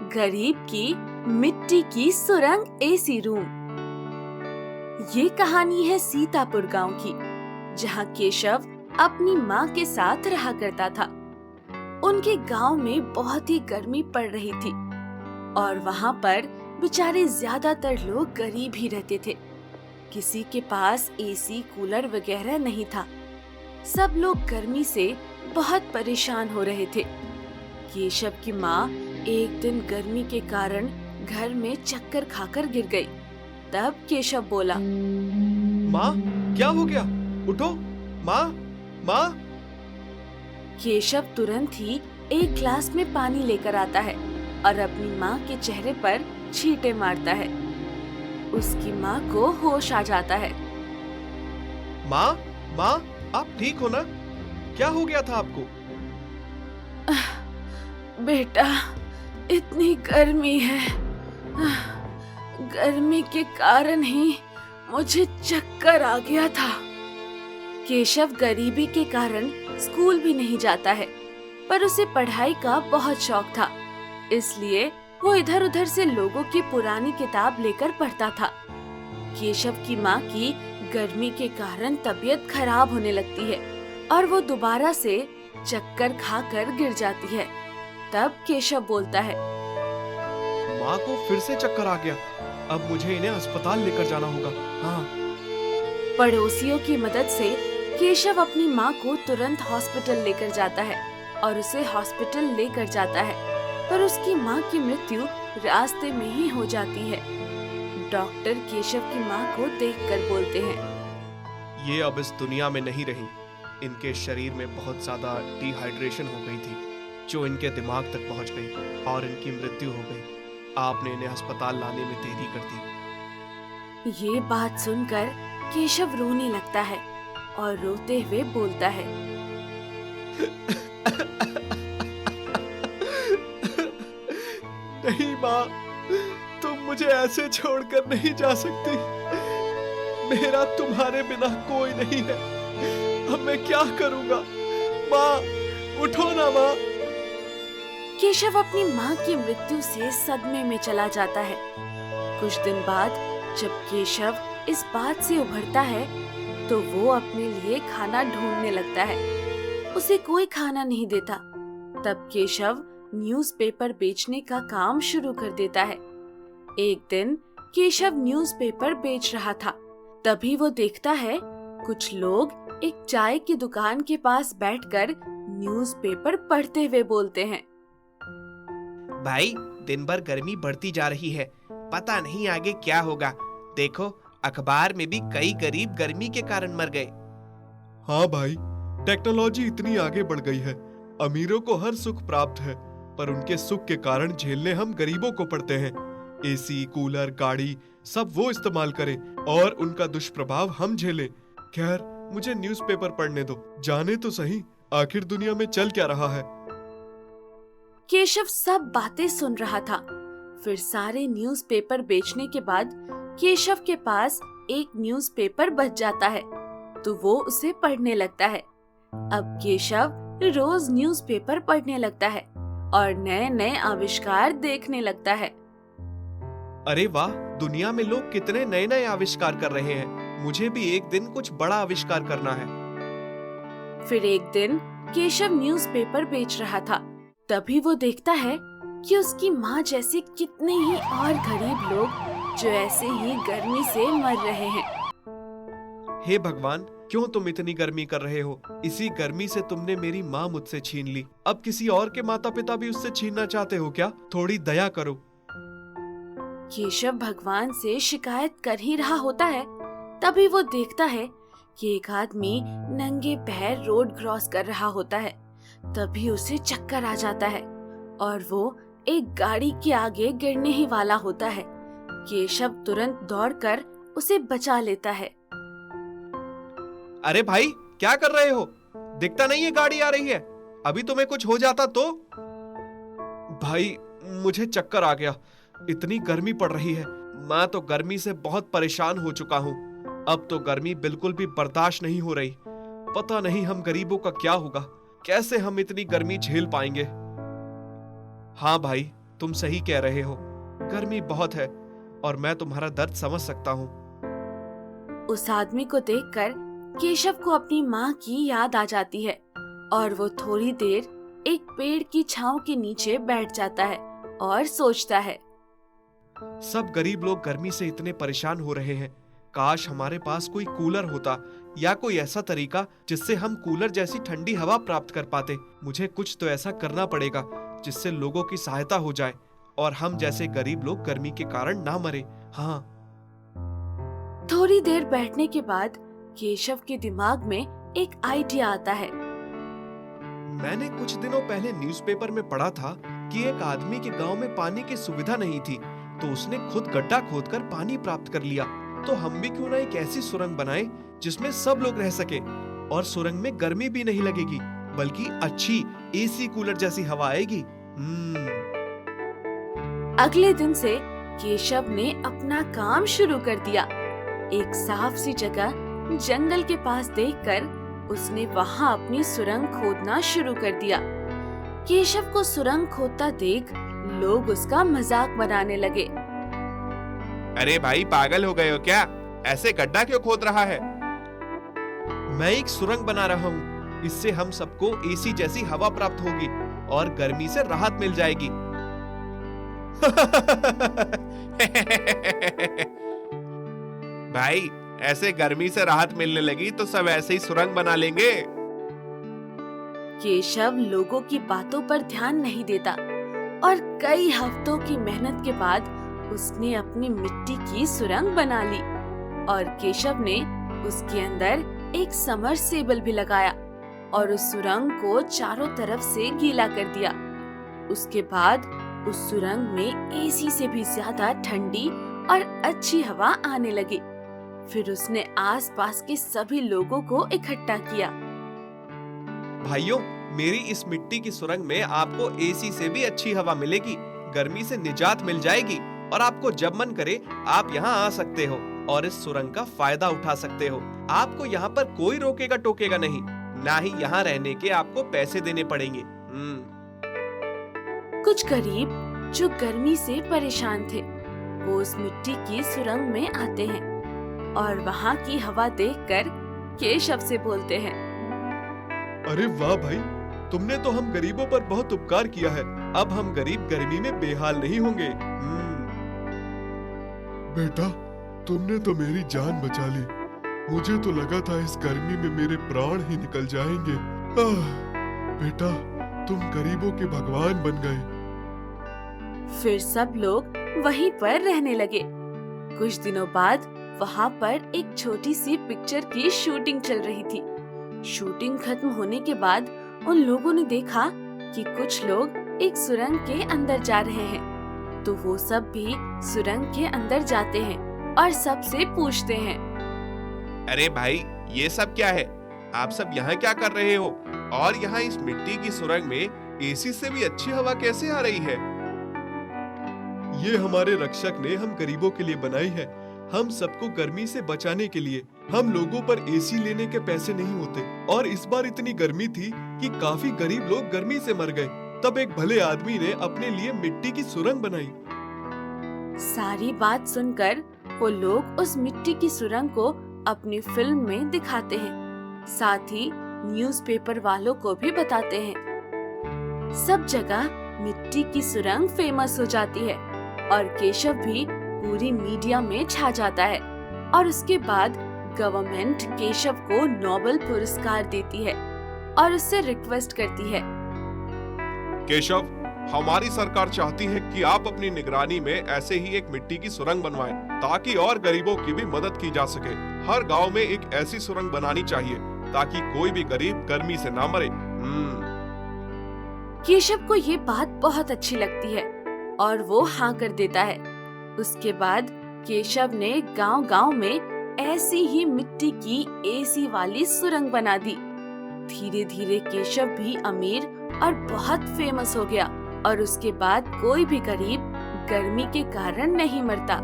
गरीब की मिट्टी की सुरंग एसी रूम। ये कहानी है सीतापुर गांव की, जहां केशव अपनी माँ के साथ रहा करता था। उनके गांव में बहुत ही गर्मी पड़ रही थी और वहां पर बेचारे ज्यादातर लोग गरीब ही रहते थे। किसी के पास एसी, कूलर वगैरह नहीं था। सब लोग गर्मी से बहुत परेशान हो रहे थे। केशव की माँ एक दिन गर्मी के कारण घर में चक्कर खाकर गिर गई। तब केशव बोला, माँ, क्या हो गया? उठो, माँ, माँ। केशव तुरंत ही एक ग्लास में पानी लेकर आता है और अपनी माँ के चेहरे पर छींटे मारता है। उसकी माँ को होश आ जाता है। माँ, माँ, आप ठीक हो ना? क्या हो गया था आपको? बेटा, इतनी गर्मी है। गर्मी के कारण ही मुझे चक्कर आ गया था। केशव गरीबी के कारण स्कूल भी नहीं जाता है, पर उसे पढ़ाई का बहुत शौक था। इसलिए वो इधर उधर से लोगों की पुरानी किताब लेकर पढ़ता था। केशव की माँ की गर्मी के कारण तबीयत खराब होने लगती है और वो दोबारा से चक्कर खाकर गिर जाती है। तब केशव बोलता है, माँ को फिर से चक्कर आ गया। अब मुझे इन्हें अस्पताल लेकर जाना होगा। हाँ। पड़ोसियों की मदद से केशव अपनी माँ को तुरंत हॉस्पिटल लेकर जाता है और उसे हॉस्पिटल लेकर जाता है, पर उसकी माँ की मृत्यु रास्ते में ही हो जाती है। डॉक्टर केशव की माँ को देखकर बोलते हैं, ये अब इस दुनिया में नहीं रही। इनके शरीर में बहुत ज्यादा डिहाइड्रेशन हो गई थी, जो इनके दिमाग तक पहुंच गई और इनकी मृत्यु हो गई। आपने इन्हें अस्पताल लाने में देरी कर दी। ये बात सुनकर केशव रोने लगता है और रोते हुए बोलता है, नहीं माँ, तुम मुझे ऐसे छोड़कर नहीं जा सकती। मेरा तुम्हारे बिना कोई नहीं है। अब मैं क्या करूंगा? माँ, उठो ना माँ। केशव अपनी माँ की मृत्यु से सदमे में चला जाता है। कुछ दिन बाद जब केशव इस बात से उभरता है, तो वो अपने लिए खाना ढूंढने लगता है। उसे कोई खाना नहीं देता। तब केशव न्यूज़पेपर बेचने का काम शुरू कर देता है। एक दिन केशव न्यूज़पेपर बेच रहा था। तभी वो देखता है कुछ लोग एक चाय की दुकान के पास बैठकर न्यूज़पेपर पढ़ते हुए बोलते हैं, भाई, दिन भर गर्मी बढ़ती जा रही है। पता नहीं आगे क्या होगा। देखो, अखबार में भी कई गरीब गर्मी के कारण मर गए। हाँ भाई, टेक्नोलॉजी इतनी आगे बढ़ गई है। अमीरों को हर सुख प्राप्त है, पर उनके सुख के कारण झेलने हम गरीबों को पड़ते हैं। एसी, कूलर, गाड़ी सब वो इस्तेमाल करें और उनका दुष्प्रभाव हम झेलें। खैर, मुझे न्यूज़पेपर पढ़ने दो, जाने तो सही आखिर दुनिया में चल क्या रहा है। केशव सब बातें सुन रहा था। फिर सारे न्यूज़पेपर बेचने के बाद केशव के पास एक न्यूज़पेपर बच जाता है, तो वो उसे पढ़ने लगता है। अब केशव रोज न्यूज़पेपर पढ़ने लगता है और नए नए आविष्कार देखने लगता है। अरे वाह, दुनिया में लोग कितने नए नए आविष्कार कर रहे हैं। मुझे भी एक दिन कुछ बड़ा आविष्कार करना है। फिर एक दिन केशव न्यूज़पेपर बेच रहा था। तभी वो देखता है कि उसकी माँ जैसे कितने ही और गरीब लोग जो ऐसे ही गर्मी से मर रहे हैं। हे भगवान, क्यों तुम इतनी गर्मी कर रहे हो? इसी गर्मी से तुमने मेरी माँ मुझसे छीन ली। अब किसी और के माता पिता भी उससे छीनना चाहते हो क्या? थोड़ी दया करो। केशव भगवान से शिकायत कर ही रहा होता है, तभी वो देखता है कि एक आदमी नंगे पैर रोड क्रॉस कर रहा होता है। तभी उसे चक्कर आ जाता है और वो एक गाड़ी के आगे गिरने ही वाला होता है। केशव तुरंत दौड़कर उसे बचा लेता है। अरे भाई, क्या कर रहे हो? दिखता नहीं है गाड़ी आ रही है। अभी तुम्हें कुछ हो जाता तो? भाई, मुझे चक्कर आ गया। इतनी गर्मी पड़ रही है। मैं तो गर्मी से बहुत परेशान हो चुका हूँ। अब तो गर्मी बिल्कुल भी बर्दाश्त नहीं हो रही। पता नहीं हम गरीबों का क्या होगा। कैसे हम इतनी गर्मी झेल पाएंगे? हाँ भाई, तुम सही कह रहे हो, गर्मी बहुत है और मैं तुम्हारा दर्द समझ सकता हूँ। उस आदमी को देखकर केशव को अपनी माँ की याद आ जाती है और वो थोड़ी देर एक पेड़ की छांव के नीचे बैठ जाता है और सोचता है। सब गरीब लोग गर्मी से इतने परेशान हो रहे हैं। काश हमारे पास कोई कूलर होता या कोई ऐसा तरीका जिससे हम कूलर जैसी ठंडी हवा प्राप्त कर पाते। मुझे कुछ तो ऐसा करना पड़ेगा जिससे लोगों की सहायता हो जाए और हम जैसे गरीब लोग गर्मी के कारण ना मरे। हाँ। थोड़ी देर बैठने के बाद केशव के दिमाग में एक आइडिया आता है। मैंने कुछ दिनों पहले न्यूज़पेपर में पढ़ा था कि एक आदमी के गांव में पानी की सुविधा नहीं थी, तो उसने खुद गड्ढा खोदकर पानी प्राप्त कर लिया। तो हम भी क्यों ना एक ऐसी सुरंग बनाएं जिसमें सब लोग रह सके और सुरंग में गर्मी भी नहीं लगेगी बल्कि अच्छी एसी कूलर जैसी हवा आएगी। अगले दिन से केशव ने अपना काम शुरू कर दिया। एक साफ सी जगह जंगल के पास देखकर उसने वहां अपनी सुरंग खोदना शुरू कर दिया। केशव को सुरंग खोदता देख लोग उसका मजाक बनाने लगे। अरे भाई, पागल हो गए हो क्या? ऐसे गड्ढा क्यों खोद रहा है? मैं एक सुरंग बना रहा हूँ, इससे हम सबको एसी जैसी हवा प्राप्त होगी और गर्मी से राहत मिल जाएगी। भाई, ऐसे गर्मी से राहत मिलने लगी तो सब ऐसे ही सुरंग बना लेंगे। केशव लोगों की बातों पर ध्यान नहीं देता और कई हफ्तों की मेहनत के बाद उसने अपनी मिट्टी की सुरंग बना ली और केशव ने उसके अंदर एक समरसेबल भी लगाया और उस सुरंग को चारों तरफ से गीला कर दिया। उसके बाद उस सुरंग में एसी से भी ज्यादा ठंडी और अच्छी हवा आने लगी। फिर उसने आसपास के सभी लोगों को इकट्ठा किया। भाइयों, मेरी इस मिट्टी की सुरंग में आपको एसी से भी अच्छी हवा मिलेगी, गर्मी से निजात मिल जाएगी और आपको जब मन करे आप यहाँ आ सकते हो और इस सुरंग का फायदा उठा सकते हो। आपको यहाँ पर कोई रोकेगा टोकेगा नहीं, ना ही यहाँ रहने के आपको पैसे देने पड़ेंगे। कुछ गरीब जो गर्मी से परेशान थे वो उस मिट्टी की सुरंग में आते हैं और वहाँ की हवा देखकर केशव से बोलते हैं। अरे वाह भाई, तुमने तो हम गरीबों पर बहुत उपकार किया है। अब हम गरीब गर्मी में बेहाल नहीं होंगे। बेटा, तुमने तो मेरी जान बचा ली। मुझे तो लगा था इस गर्मी में मेरे प्राण ही निकल जाएंगे। बेटा, तुम गरीबों के भगवान बन गए। फिर सब लोग वहीं पर रहने लगे। कुछ दिनों बाद वहाँ पर एक छोटी सी पिक्चर की शूटिंग चल रही थी। शूटिंग खत्म होने के बाद उन लोगों ने देखा कि कुछ लोग एक सुरंग के अंदर जा रहे हैं, तो वो सब भी सुरंग के अंदर जाते हैं और सबसे पूछते हैं। अरे भाई, ये सब क्या है? आप सब यहाँ क्या कर रहे हो? और यहाँ इस मिट्टी की सुरंग में एसी से भी अच्छी हवा कैसे आ रही है? ये हमारे रक्षक ने हम गरीबों के लिए बनाई है, हम सबको गर्मी से बचाने के लिए। हम लोगों पर एसी लेने के पैसे नहीं होते और इस बार इतनी गर्मी थी कि काफी गरीब लोग गर्मी से मर गए। तब एक भले आदमी ने अपने लिए मिट्टी की सुरंग बनाई। सारी बात सुनकर वो लोग उस मिट्टी की सुरंग को अपनी फिल्म में दिखाते हैं, साथ ही न्यूज़पेपर वालों को भी बताते हैं। सब जगह मिट्टी की सुरंग फेमस हो जाती है और केशव भी पूरी मीडिया में छा जाता है और उसके बाद गवर्नमेंट केशव को नोबेल पुरस्कार देती है और उससे रिक्वेस्ट करती है। केशव, हमारी सरकार चाहती है कि आप अपनी निगरानी में ऐसे ही एक मिट्टी की सुरंग बनवाएं, ताकि और गरीबों की भी मदद की जा सके। हर गांव में एक ऐसी सुरंग बनानी चाहिए ताकि कोई भी गरीब गर्मी से ना मरे। केशव को ये बात बहुत अच्छी लगती है और वो हाँ कर देता है। उसके बाद केशव ने गांव-गांव में ऐसी ही मिट्टी की एसी वाली सुरंग बना दी। धीरे धीरे केशव भी अमीर और बहुत फेमस हो गया और उसके बाद कोई भी गरीब गर्मी के कारण नहीं मरता।